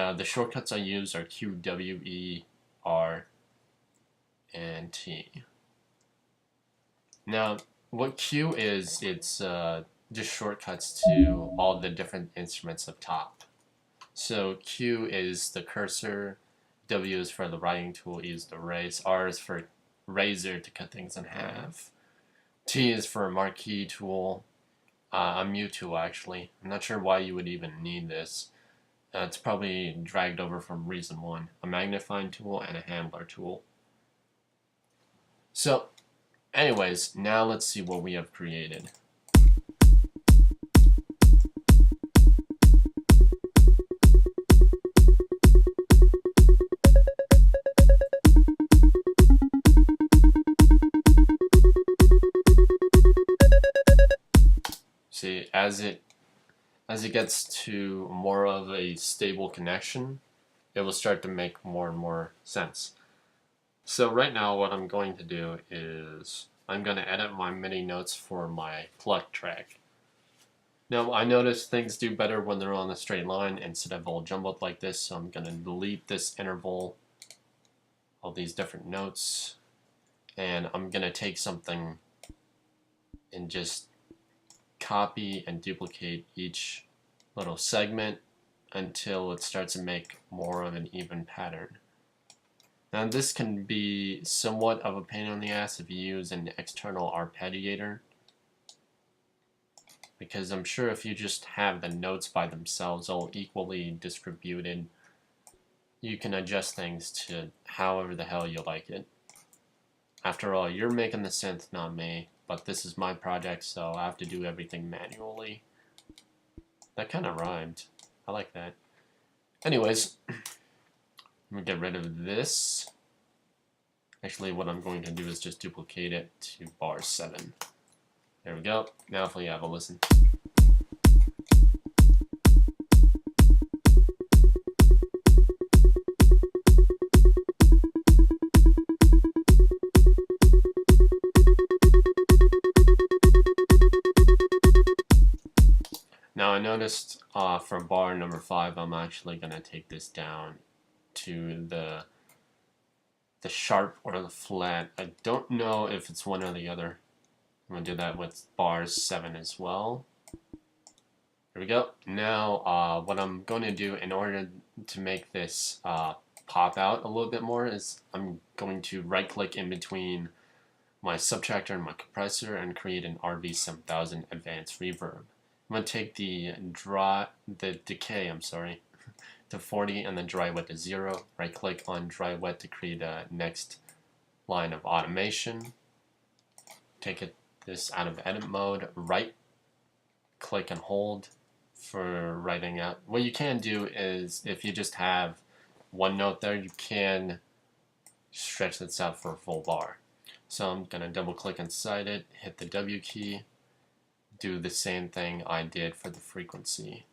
Now the shortcuts I use are Q, W, E, R, and T. Now what Q is, it's just shortcuts to all the different instruments up top. So Q is the cursor, W is for the writing tool, E is the erase, R is for razor to cut things in half, T is for a marquee tool, a mute tool actually. I'm not sure why you would even need this. It's probably dragged over from reason 1, a magnifying tool and a handler tool. So anyways, now let's see what we have created. See, as it gets to more of a stable connection, it will start to make more and more sense. So right now what I'm going to do is I'm going to edit my MIDI notes for my pluck track. Now I notice things do better when they're on a straight line instead of all jumbled like this, so I'm going to delete this interval, all these different notes, and I'm going to take something and just copy and duplicate each little segment until it starts to make more of an even pattern. Now this can be somewhat of a pain in the ass if you use an external arpeggiator, because I'm sure if you just have the notes by themselves all equally distributed, you can adjust things to however the hell you like it. After all, you're making the synth, not me, but this is my project, so I have to do everything manually. That kind of rhymed. I like that. Anyways, I'm going to get rid of this. Actually, what I'm going to do is just duplicate it to bar 7. There we go. Now if we have a listen. Now I noticed for bar number 5, I'm actually going to take this down to the sharp or the flat. I don't know if it's one or the other. I'm going to do that with bars 7 as well. There we go. Now what I'm going to do in order to make this pop out a little bit more is I'm going to right click in between my subtractor and my compressor and create an RV7000 advanced reverb. I'm going to take the decay to 40 and then dry wet to 0. Right click on dry wet to create a next line of automation. Take this out of edit mode, right click and hold for writing out. What you can do is if you just have one note there, you can stretch this out for a full bar. So I'm going to double click inside it, hit the W key, do the same thing I did for the frequency.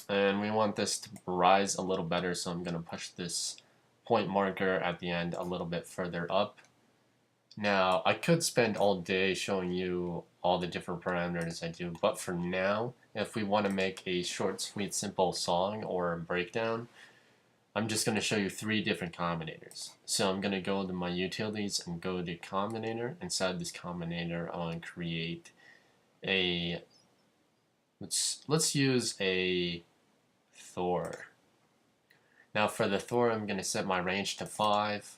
And we want this to rise a little better, so I'm going to push this point marker at the end a little bit further up. Now, I could spend all day showing you all the different parameters I do, but for now, if we want to make a short, sweet, simple song or a breakdown, I'm just going to show you 3 different combinators. So I'm going to go to my utilities and go to combinator. Inside this combinator, I want to create a, let's use a Thor. Now for the Thor, I'm going to set my range to 5,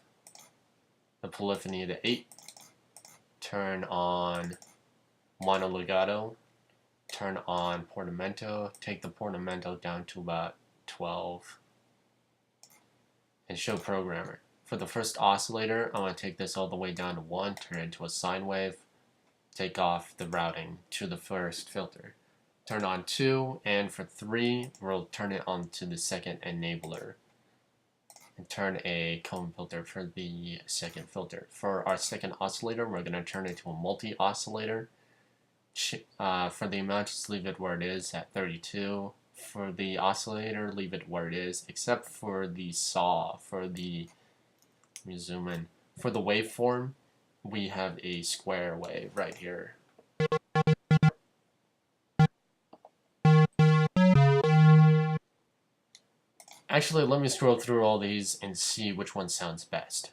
the polyphony to 8, turn on mono legato, turn on portamento, take the portamento down to about 12, and show programmer. For the first oscillator, I want to take this all the way down to 1, turn it into a sine wave, take off the routing to the first filter. Turn on 2, and for 3, we'll turn it on to the second enabler. And turn a comb filter for the second filter. For our second oscillator, we're going to turn it to a multi-oscillator. For the amount, just leave it where it is at 32. For the oscillator, leave it where it is, except for the saw. Let me zoom in. For the waveform, we have a square wave right here. Actually, let me scroll through all these and see which one sounds best.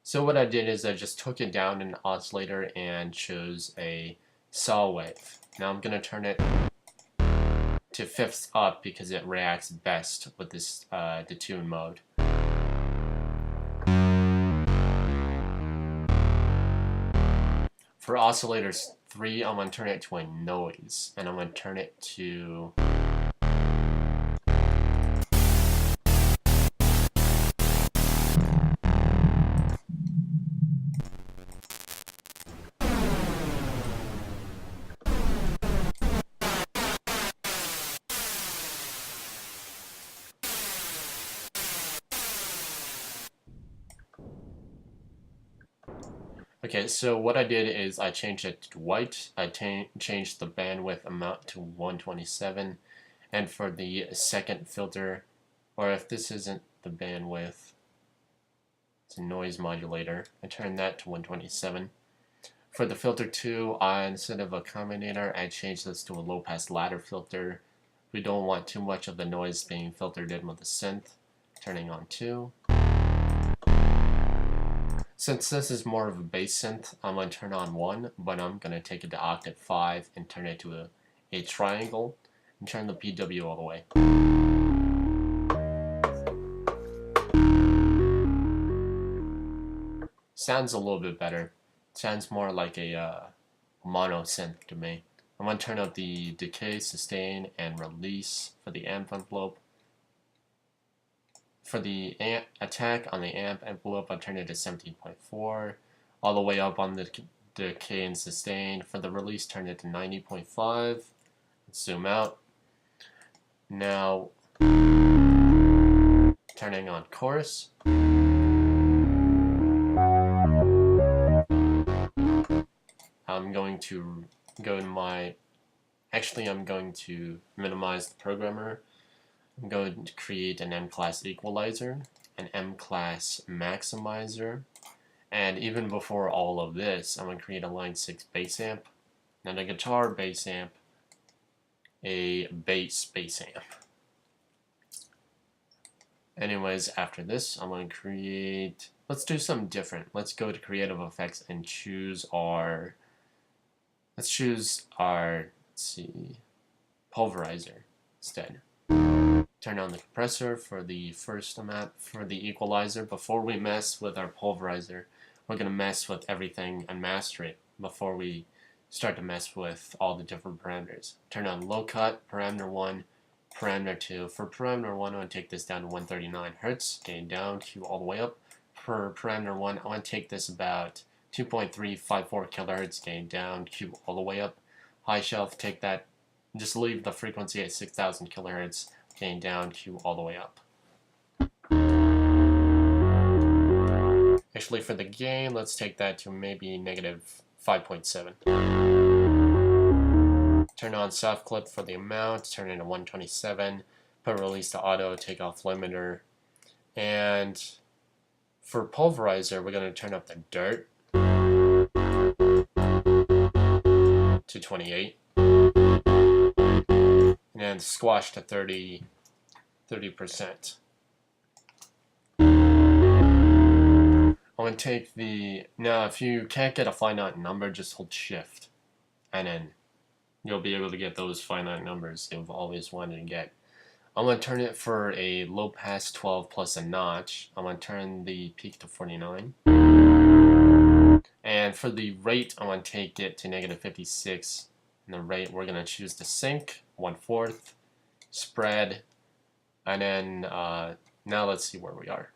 So what I did is I just took it down in an oscillator and chose a saw wave. Now I'm going to turn it to fifths up because it reacts best with this detune mode. For oscillators 3, I'm going to turn it to a noise, and I'm going to turn it to Okay, so what I did is I changed it to white. I changed the bandwidth amount to 127, and for the second filter, or if this isn't the bandwidth, it's a noise modulator, I turned that to 127. For the filter 2, instead of a combinator, I changed this to a low-pass ladder filter. We don't want too much of the noise being filtered in with the synth. Turning on 2. Since this is more of a bass synth, I'm going to turn on 1, but I'm going to take it to octave 5 and turn it to a triangle and turn the PW all the way. Sounds a little bit better. Sounds more like a mono synth to me. I'm going to turn up the decay, sustain, and release for the amp envelope. For the attack on the amp envelope, I turn it to 17.4, all the way up on the decay and sustain. For the release, turn it to 90.5. Let's zoom out. Now, turning on chorus. I'm going to go to I'm going to minimize the programmer. I'm going to create an M-class equalizer, an M-class maximizer, and even before all of this, I'm going to create a line 6 bass amp, then a guitar bass amp, a bass amp. Anyways, after this, I'm going to create, let's do something different. Let's go to creative effects and choose our, let's see, pulverizer instead. Turn on the compressor for the first amount. For the equalizer, before we mess with our pulverizer, we're going to mess with everything and master it before we start to mess with all the different parameters. Turn on low cut, parameter 1, parameter 2. For parameter 1, I'm going to take this down to 139 Hz, gain down, Q all the way up. For parameter 1, I want to take this about 2.354 kHz, gain down, Q all the way up. High shelf, take that, just leave the frequency at 6,000 kHz. Gain down, Q all the way up. Actually, for the gain, let's take that to maybe negative 5.7. Turn on soft clip for the amount, turn it to 127, put release to auto, take off limiter, and for pulverizer, we're going to turn up the dirt to 28. And squash to 30%. I'm going to take now if you can't get a finite number, just hold shift, and then you'll be able to get those finite numbers you've always wanted to get. I'm going to turn it for a low pass 12 plus a notch. I'm going to turn the peak to 49. And for the rate, I'm going to take it to negative 56. And the rate, we're going to choose the sync, 1/4, spread, and then now let's see where we are.